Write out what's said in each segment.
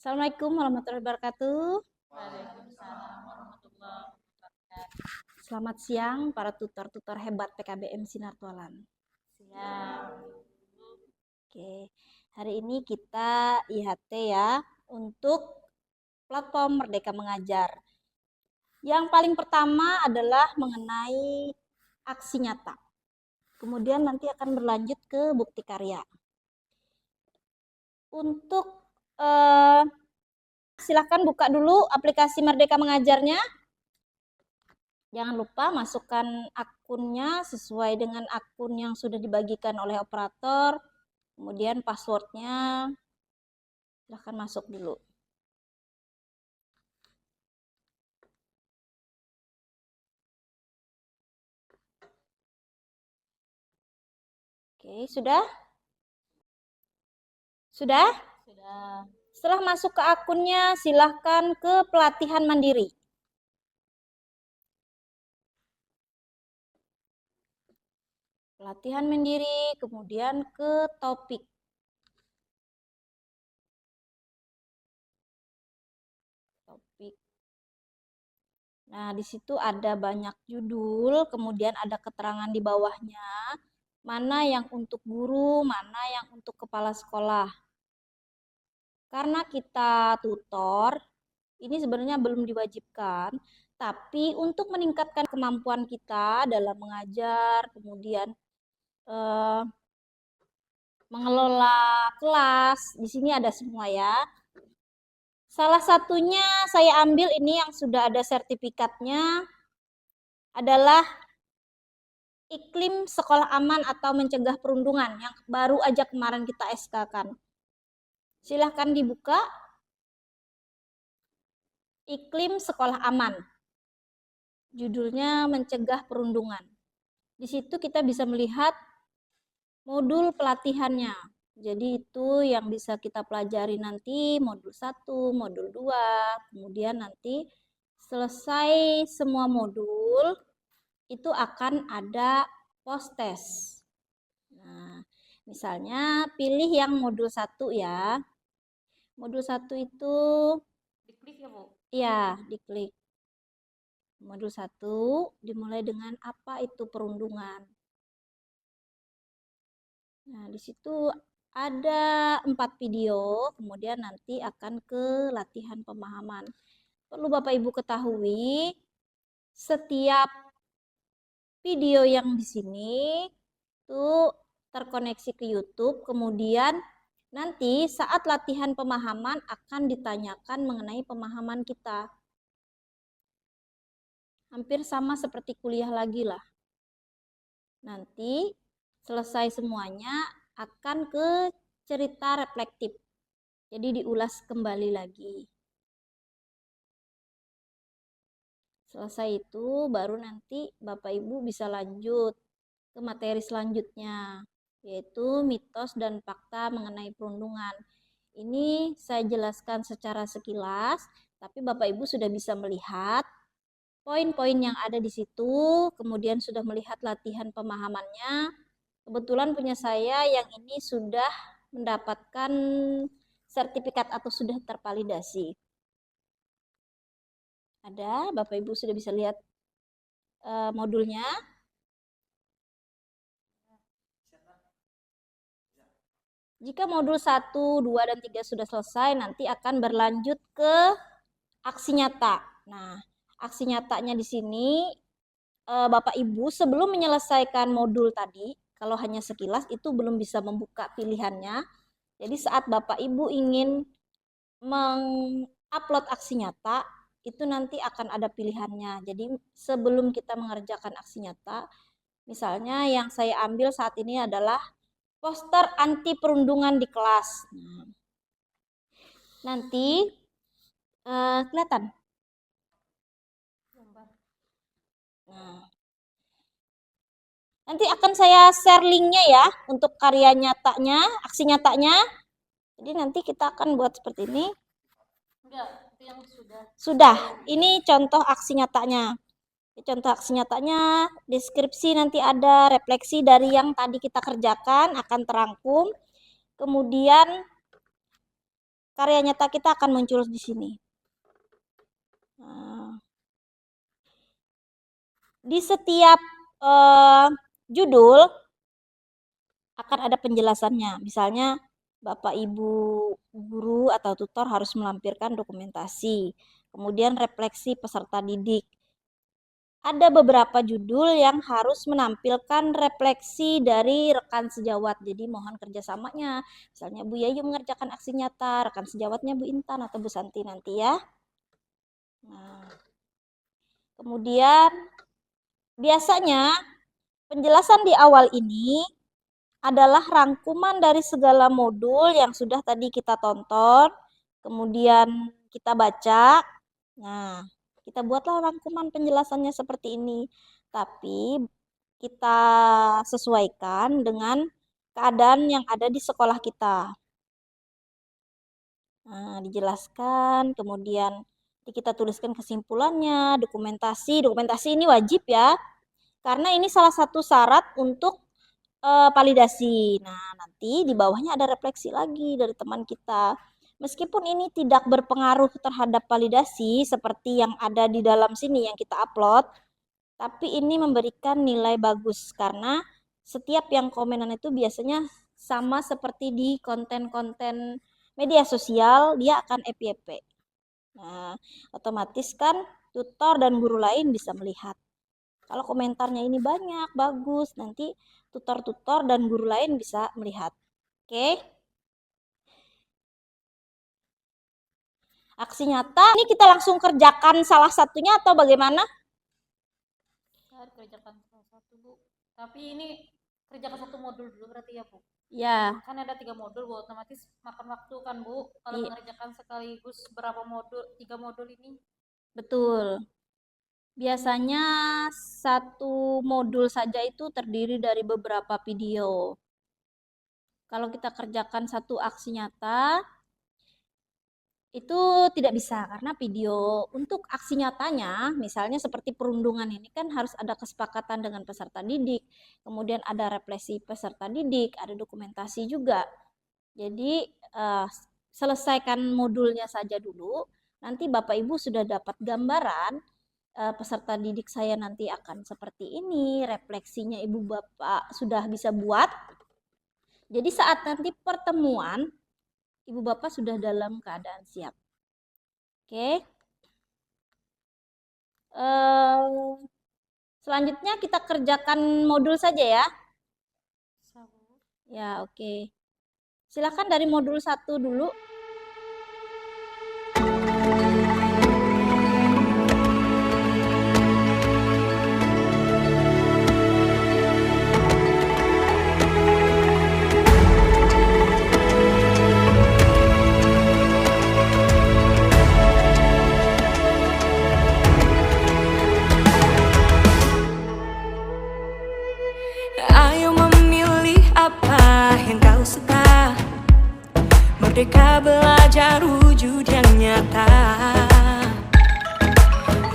Assalamualaikum warahmatullahi wabarakatuh. Waalaikumsalam warahmatullahi wabarakatuh. Selamat siang para tutor-tutor hebat PKBM Sinar Tualan. Siang. Oke, hari ini kita IHT ya untuk platform Merdeka Mengajar. Yang paling pertama adalah mengenai aksi nyata. Kemudian nanti akan berlanjut ke bukti karya. Untuk silakan buka dulu aplikasi Merdeka Mengajarnya. Jangan lupa masukkan akunnya sesuai dengan akun yang sudah dibagikan oleh operator. Kemudian passwordnya silahkan masuk dulu. Oke, sudah? Sudah? Sudah. Setelah masuk ke akunnya, silahkan ke pelatihan mandiri. Pelatihan mandiri, kemudian ke topik. Nah, di situ ada banyak judul, kemudian ada keterangan di bawahnya, mana yang untuk guru, mana yang untuk kepala sekolah. Karena kita tutor, ini sebenarnya belum diwajibkan, tapi untuk meningkatkan kemampuan kita dalam mengajar, kemudian mengelola kelas, di sini ada semua ya. Salah satunya saya ambil ini yang sudah ada sertifikatnya adalah iklim sekolah aman atau mencegah perundungan yang baru aja kemarin kita SK-kan. Silahkan dibuka. Iklim sekolah aman. Judulnya mencegah perundungan. Di situ kita bisa melihat modul pelatihannya. Jadi itu yang bisa kita pelajari nanti modul 1, modul 2, kemudian nanti selesai semua modul itu akan ada post test. Nah, misalnya pilih yang modul 1 ya. Modul 1 itu Diklik ya, Bu? iya, diklik. Modul 1 dimulai dengan apa itu perundungan. Nah, di situ ada 4 video, kemudian nanti akan ke latihan pemahaman. Perlu Bapak Ibu ketahui, setiap video yang di sini itu terkoneksi ke YouTube, kemudian nanti saat latihan pemahaman akan ditanyakan mengenai pemahaman kita. Hampir sama seperti kuliah lagi lah. Nanti selesai semuanya akan ke cerita reflektif. Jadi diulas kembali lagi. Selesai itu baru nanti Bapak Ibu bisa lanjut ke materi selanjutnya, yaitu mitos dan fakta mengenai perundungan. Ini saya jelaskan secara sekilas, tapi Bapak Ibu sudah bisa melihat poin-poin yang ada di situ, kemudian sudah melihat latihan pemahamannya. Kebetulan punya saya yang ini sudah mendapatkan sertifikat atau sudah tervalidasi. Ada, Bapak Ibu sudah bisa lihat modulnya. Jika modul 1, 2, dan 3 sudah selesai, nanti akan berlanjut ke aksi nyata. Nah, aksi nyatanya di sini, Bapak Ibu sebelum menyelesaikan modul tadi, kalau hanya sekilas itu belum bisa membuka pilihannya. Jadi saat Bapak Ibu ingin mengupload aksi nyata, itu nanti akan ada pilihannya. Jadi sebelum kita mengerjakan aksi nyata, misalnya yang saya ambil saat ini adalah poster anti perundungan di kelas. Nah, nanti kelihatan. Nah, nanti akan saya share linknya ya untuk karya nyatanya, aksi nyatanya. Jadi nanti kita akan buat seperti ini. Enggak, itu yang sudah. Sudah, ini contoh aksi nyatanya. Contoh aksi nyatanya, deskripsi nanti ada refleksi dari yang tadi kita kerjakan akan terangkum. Kemudian karya nyata kita akan muncul di sini. Nah, di setiap judul akan ada penjelasannya. Misalnya, Bapak Ibu guru atau tutor harus melampirkan dokumentasi, kemudian refleksi peserta didik. Ada beberapa judul yang harus menampilkan refleksi dari rekan sejawat. Jadi mohon kerjasamanya. Misalnya Bu Yayu mengerjakan aksi nyata, rekan sejawatnya Bu Intan atau Bu Santi nanti ya. Nah, kemudian biasanya penjelasan di awal ini adalah rangkuman dari segala modul yang sudah tadi kita tonton, kemudian kita baca. Nah, kita buatlah rangkuman penjelasannya seperti ini. Tapi kita sesuaikan dengan keadaan yang ada di sekolah kita. Nah, dijelaskan, kemudian kita tuliskan kesimpulannya, dokumentasi. Dokumentasi ini wajib ya, karena ini salah satu syarat untuk validasi. Nah, nanti di bawahnya ada refleksi lagi dari teman kita. Meskipun ini tidak berpengaruh terhadap validasi seperti yang ada di dalam sini yang kita upload, tapi ini memberikan nilai bagus karena setiap yang komenan itu biasanya sama seperti di konten-konten media sosial, dia akan FYP. Nah, otomatis kan tutor dan guru lain bisa melihat. Kalau komentarnya ini banyak, bagus, nanti tutor-tutor dan guru lain bisa melihat. Oke. Aksi nyata, ini kita langsung kerjakan salah satunya atau bagaimana? Saya kerjakan salah satu, Bu. Tapi ini kerjakan satu modul dulu berarti ya, Bu? Ya. Kan ada 3 modul, Bu. Otomatis makan waktu kan, Bu? Kalau mengerjakan sekaligus berapa modul? 3 modul ini? Betul. Biasanya satu modul saja itu terdiri dari beberapa video. Kalau kita kerjakan satu aksi nyata, itu tidak bisa karena video untuk aksi nyatanya, misalnya seperti perundungan ini kan harus ada kesepakatan dengan peserta didik, kemudian ada refleksi peserta didik, ada dokumentasi juga. Jadi selesaikan modulnya saja dulu, nanti Bapak Ibu sudah dapat gambaran peserta didik saya nanti akan seperti ini, refleksinya Ibu Bapak sudah bisa buat. Jadi saat nanti pertemuan, Ibu Bapak sudah dalam keadaan siap. Oke. Selanjutnya kita kerjakan modul saja ya. Ya, oke. Silakan dari modul 1 dulu. Ayo memilih apa yang kau suka, merdeka belajar wujud yang nyata.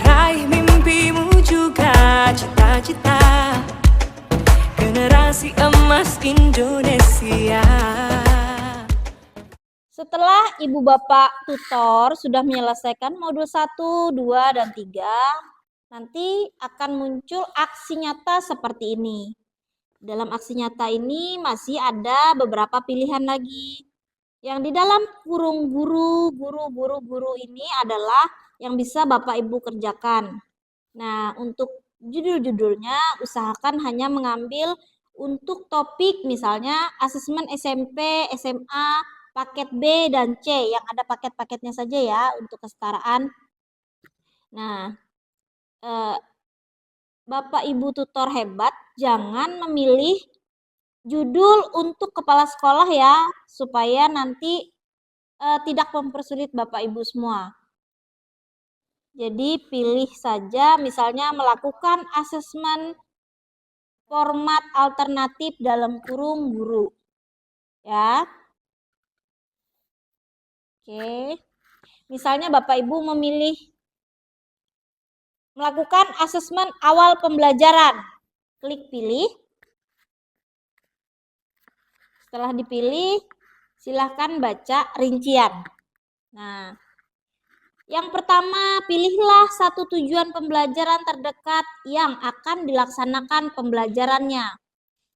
Raih mimpimu juga cita-cita, generasi emas Indonesia. Setelah Ibu Bapak tutor sudah menyelesaikan modul 1, 2, dan 3, nanti akan muncul aksi nyata seperti ini. Dalam aksi nyata ini masih ada beberapa pilihan lagi. Yang di dalam kurung guru ini adalah yang bisa Bapak Ibu kerjakan. Nah, untuk judul-judulnya usahakan hanya mengambil untuk topik misalnya asesmen SMP, SMA, paket B dan C yang ada paket-paketnya saja ya untuk kesetaraan. Nah, Bapak Ibu tutor hebat jangan memilih judul untuk kepala sekolah ya, supaya nanti tidak mempersulit Bapak Ibu semua. Jadi pilih saja misalnya melakukan asesmen format alternatif dalam kurung guru. Ya. Oke. Misalnya Bapak Ibu memilih melakukan asesmen awal pembelajaran. Klik pilih. Setelah dipilih, silahkan baca rincian. Nah, yang pertama, pilihlah satu tujuan pembelajaran terdekat yang akan dilaksanakan pembelajarannya.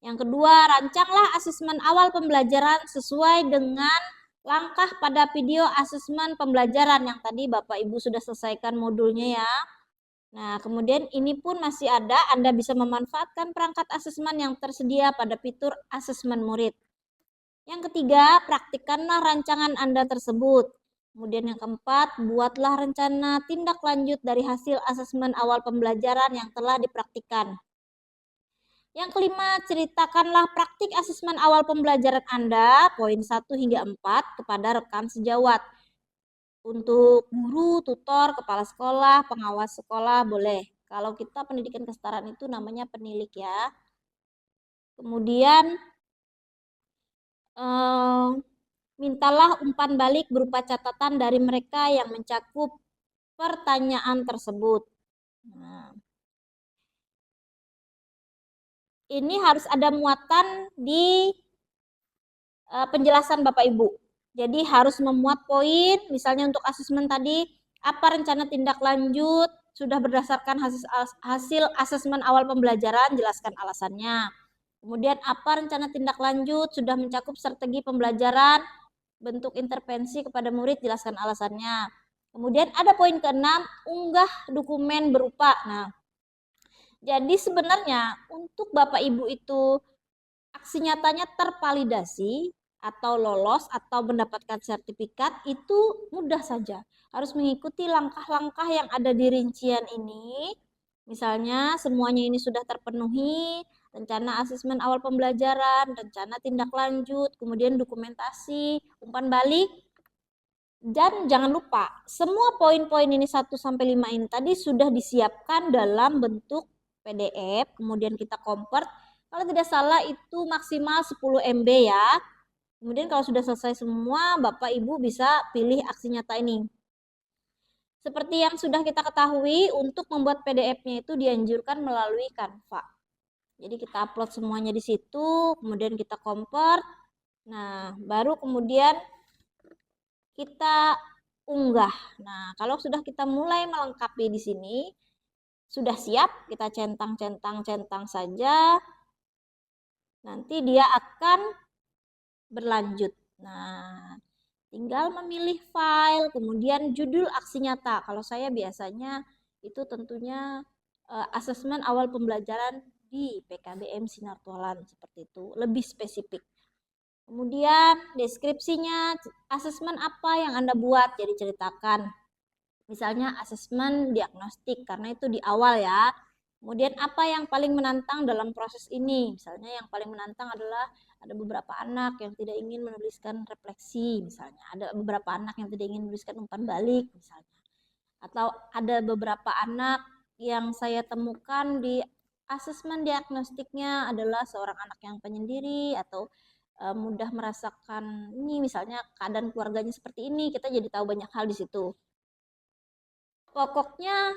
Yang kedua, rancanglah asesmen awal pembelajaran sesuai dengan langkah pada video asesmen pembelajaran yang tadi Bapak Ibu sudah selesaikan modulnya ya. Nah, kemudian ini pun masih ada, Anda bisa memanfaatkan perangkat asesmen yang tersedia pada fitur asesmen murid. Yang ketiga, praktikkanlah rancangan Anda tersebut. Kemudian yang keempat, buatlah rencana tindak lanjut dari hasil asesmen awal pembelajaran yang telah dipraktikkan. Yang kelima, ceritakanlah praktik asesmen awal pembelajaran Anda, poin 1 hingga 4, kepada rekan sejawat. Untuk guru, tutor, kepala sekolah, pengawas sekolah, boleh. Kalau kita pendidikan kesetaraan itu namanya penilik ya. Kemudian, mintalah umpan balik berupa catatan dari mereka yang mencakup pertanyaan tersebut. Nah, ini harus ada muatan di penjelasan Bapak Ibu. Jadi harus memuat poin, misalnya untuk asesmen tadi, apa rencana tindak lanjut, sudah berdasarkan hasil asesmen awal pembelajaran, jelaskan alasannya. Kemudian apa rencana tindak lanjut, sudah mencakup strategi pembelajaran, bentuk intervensi kepada murid, jelaskan alasannya. Kemudian ada poin ke-6, unggah dokumen berupa. Nah, jadi sebenarnya untuk Bapak Ibu itu aksi nyatanya tervalidasi atau lolos atau mendapatkan sertifikat itu mudah saja. Harus mengikuti langkah-langkah yang ada di rincian ini. Misalnya semuanya ini sudah terpenuhi, rencana asesmen awal pembelajaran, rencana tindak lanjut, kemudian dokumentasi, umpan balik. Dan jangan lupa, semua poin-poin ini 1-5 ini tadi sudah disiapkan dalam bentuk PDF, kemudian kita convert. Kalau tidak salah itu maksimal 10 MB ya. Kemudian kalau sudah selesai semua, Bapak Ibu bisa pilih aksi nyata ini. Seperti yang sudah kita ketahui, untuk membuat PDF-nya itu dianjurkan melalui Canva. Jadi kita upload semuanya di situ, kemudian kita convert. Nah, baru kemudian kita unggah. Nah, kalau sudah kita mulai melengkapi di sini, sudah siap, kita centang saja. Nanti dia akan berlanjut. Nah, tinggal memilih file, kemudian judul aksi nyata. Kalau saya biasanya itu tentunya asesmen awal pembelajaran di PKBM Sinar Tualan, seperti itu, lebih spesifik. Kemudian deskripsinya, asesmen apa yang Anda buat, jadi ceritakan. Misalnya asesmen diagnostik, karena itu di awal ya. Kemudian apa yang paling menantang dalam proses ini? Misalnya yang paling menantang adalah ada beberapa anak yang tidak ingin menuliskan refleksi, misalnya. Ada beberapa anak yang tidak ingin menuliskan umpan balik, misalnya. Atau ada beberapa anak yang saya temukan di asesmen diagnostiknya adalah seorang anak yang penyendiri atau mudah merasakan ini, misalnya keadaan keluarganya seperti ini, kita jadi tahu banyak hal di situ. Pokoknya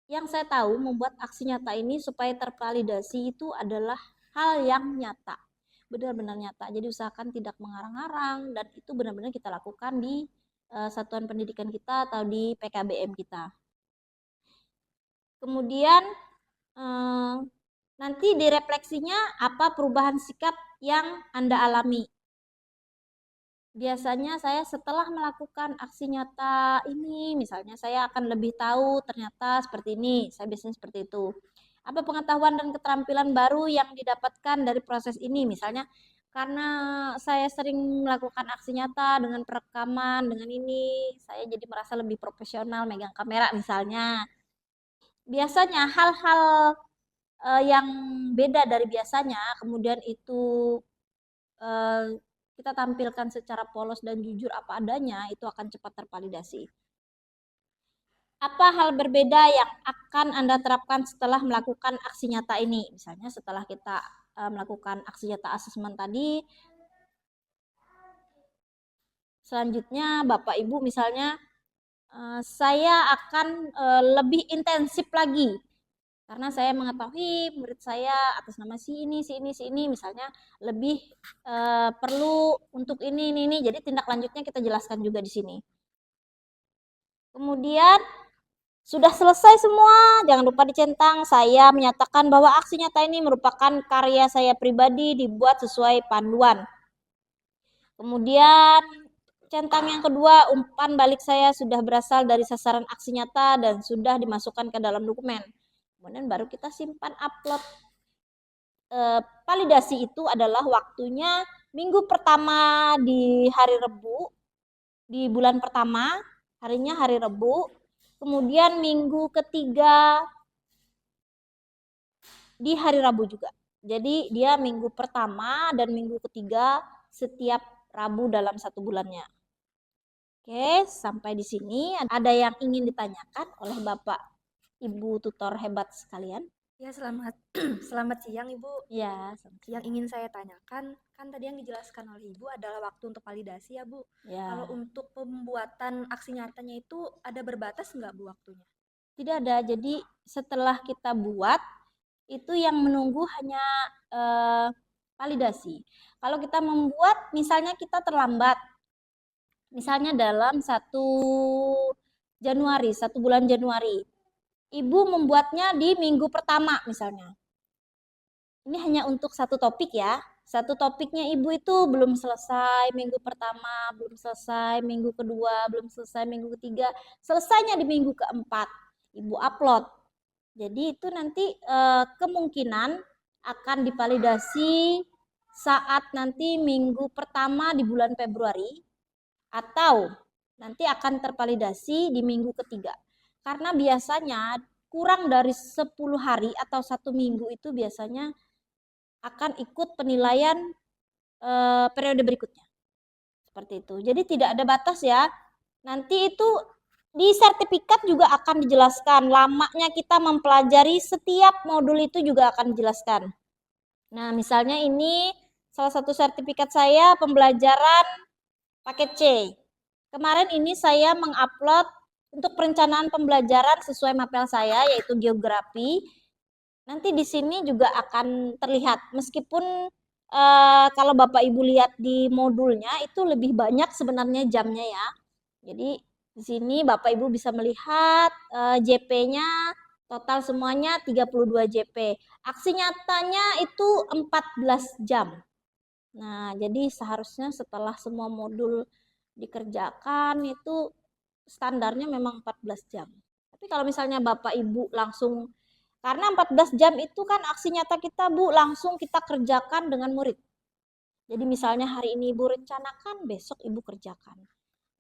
yang saya tahu membuat aksi nyata ini supaya tervalidasi itu adalah hal yang nyata, benar-benar nyata. Jadi usahakan tidak mengarang-arang dan itu benar-benar kita lakukan di satuan pendidikan kita atau di PKBM kita. Kemudian nanti di refleksinya apa perubahan sikap yang Anda alami. Biasanya saya setelah melakukan aksi nyata ini, misalnya saya akan lebih tahu ternyata seperti ini, saya biasanya seperti itu. Apa pengetahuan dan keterampilan baru yang didapatkan dari proses ini? Misalnya karena saya sering melakukan aksi nyata dengan perekaman, dengan ini, saya jadi merasa lebih profesional megang kamera misalnya. Biasanya hal-hal yang beda dari biasanya, kemudian itu kita tampilkan secara polos dan jujur apa adanya, itu akan cepat tervalidasi. Apa hal berbeda yang akan Anda terapkan setelah melakukan aksi nyata ini? Misalnya setelah kita melakukan aksi nyata asesmen tadi, selanjutnya Bapak Ibu misalnya, saya akan lebih intensif lagi karena saya mengetahui murid saya atas nama si ini misalnya lebih perlu untuk ini. Jadi tindak lanjutnya kita jelaskan juga di sini. Kemudian sudah selesai semua, jangan lupa dicentang. Saya menyatakan bahwa aksi nyata ini merupakan karya saya pribadi dibuat sesuai panduan. Kemudian centang yang kedua, umpan balik saya sudah berasal dari sasaran aksi nyata dan sudah dimasukkan ke dalam dokumen. Kemudian baru kita simpan upload. Validasi itu adalah waktunya minggu pertama di hari Rebu, di bulan pertama, harinya hari Rebu. Kemudian minggu ketiga di hari Rabu juga. Jadi dia minggu pertama dan minggu ketiga setiap Rabu dalam 1 bulannya. Oke, sampai di sini ada yang ingin ditanyakan oleh Bapak Ibu tutor hebat sekalian? Ya, selamat selamat siang Ibu. Ya, Yang ingin saya tanyakan, kan tadi yang dijelaskan oleh Ibu adalah waktu untuk validasi ya Bu. ya. Kalau untuk pembuatan aksi nyatanya itu ada berbatas nggak Bu waktunya? Tidak ada. Jadi setelah kita buat itu yang menunggu hanya validasi. Kalau kita membuat, misalnya kita terlambat, misalnya dalam 1 Januari, 1 bulan Januari, Ibu membuatnya di minggu pertama misalnya. Ini hanya untuk 1 topik ya. 1 topiknya Ibu itu belum selesai minggu pertama, belum selesai minggu kedua, belum selesai minggu ketiga, selesainya di minggu keempat, Ibu upload. Jadi itu nanti kemungkinan akan divalidasi saat nanti minggu pertama di bulan Februari atau nanti akan tervalidasi di minggu ketiga. Karena biasanya kurang dari 10 hari atau 1 minggu itu biasanya akan ikut penilaian periode berikutnya. Seperti itu. Jadi tidak ada batas ya. Nanti itu di sertifikat juga akan dijelaskan, lamanya kita mempelajari setiap modul itu juga akan dijelaskan. Nah, misalnya ini salah satu sertifikat saya pembelajaran paket C. Kemarin ini saya mengupload untuk perencanaan pembelajaran sesuai mapel saya, yaitu geografi. Nanti di sini juga akan terlihat, meskipun kalau Bapak Ibu lihat di modulnya itu lebih banyak sebenarnya jamnya ya. Jadi di sini Bapak Ibu bisa melihat JP-nya total semuanya 32 JP. Aksi nyatanya itu 14 jam. Nah, jadi seharusnya setelah semua modul dikerjakan itu standarnya memang 14 jam. Tapi kalau misalnya Bapak Ibu langsung, karena 14 jam itu kan aksi nyata kita Bu, langsung kita kerjakan dengan murid. Jadi misalnya hari ini Ibu rencanakan, besok Ibu kerjakan.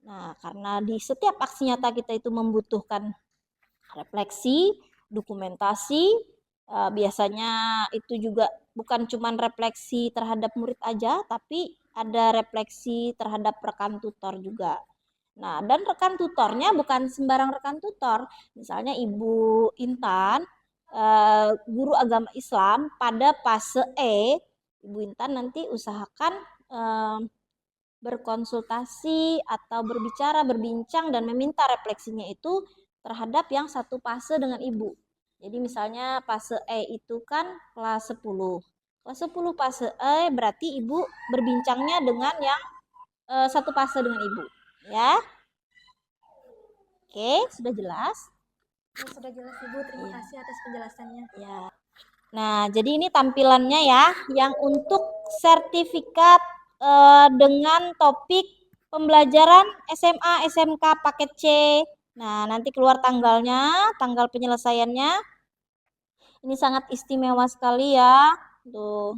Nah, karena di setiap aksi nyata kita itu membutuhkan refleksi, dokumentasi, biasanya itu juga bukan cuma refleksi terhadap murid aja, tapi ada refleksi terhadap rekan tutor juga. Nah, dan rekan tutornya bukan sembarang rekan tutor. Misalnya Ibu Intan, guru agama Islam pada fase E, Ibu Intan nanti usahakan berkonsultasi atau berbicara, berbincang dan meminta refleksinya itu terhadap yang satu fase dengan Ibu. Jadi misalnya fase E itu kan kelas 10. Kelas 10 fase E berarti Ibu berbincangnya dengan yang satu fase dengan Ibu. Ya. Oke, sudah jelas? Ya, sudah jelas Ibu, terima kasih atas penjelasannya. Ya. Nah, jadi ini tampilannya ya, yang untuk sertifikat dengan topik pembelajaran SMA SMK paket C. Nah, nanti keluar tanggalnya, tanggal penyelesaiannya. Ini sangat istimewa sekali ya. Tuh.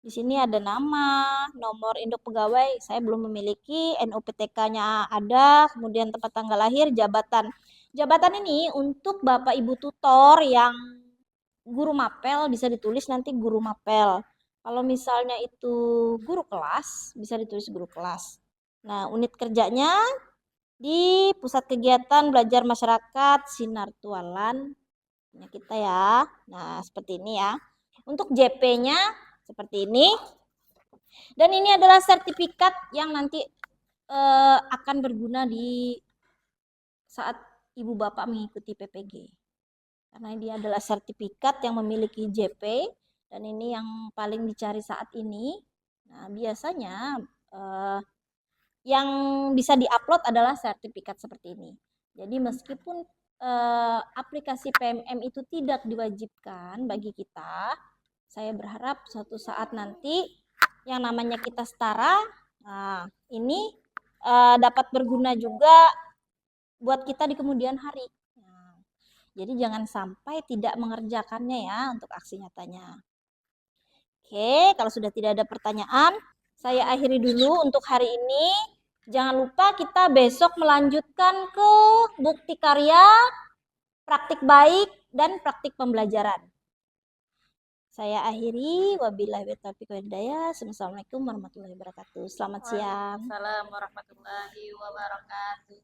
Di sini ada nama, nomor induk pegawai, saya belum memiliki, NUPTK-nya ada, kemudian tempat tanggal lahir, jabatan. Jabatan ini untuk Bapak Ibu tutor yang guru mapel bisa ditulis nanti guru mapel. Kalau misalnya itu guru kelas, bisa ditulis guru kelas. Nah, unit kerjanya di Pusat Kegiatan Belajar Masyarakat Sinar Tualan punya kita ya. Nah, seperti ini ya. Untuk JP-nya seperti ini. Dan ini adalah sertifikat yang nanti akan berguna di saat Ibu Bapak mengikuti PPG. Karena ini adalah sertifikat yang memiliki JP dan ini yang paling dicari saat ini. Nah, biasanya yang bisa diupload adalah sertifikat seperti ini. Jadi meskipun aplikasi PMM itu tidak diwajibkan bagi kita, saya berharap suatu saat nanti yang namanya kita setara, nah, ini dapat berguna juga buat kita di kemudian hari. Nah, jadi jangan sampai tidak mengerjakannya ya untuk aksi nyatanya. Oke, kalau sudah tidak ada pertanyaan, saya akhiri dulu untuk hari ini. Jangan lupa kita besok melanjutkan ke bukti karya, praktik baik, dan praktik pembelajaran. Saya akhiri, wabillahi taufiq wal hidayah. Assalamualaikum warahmatullahi wabarakatuh. Selamat siang. Waalaikumsalam warahmatullahi wabarakatuh.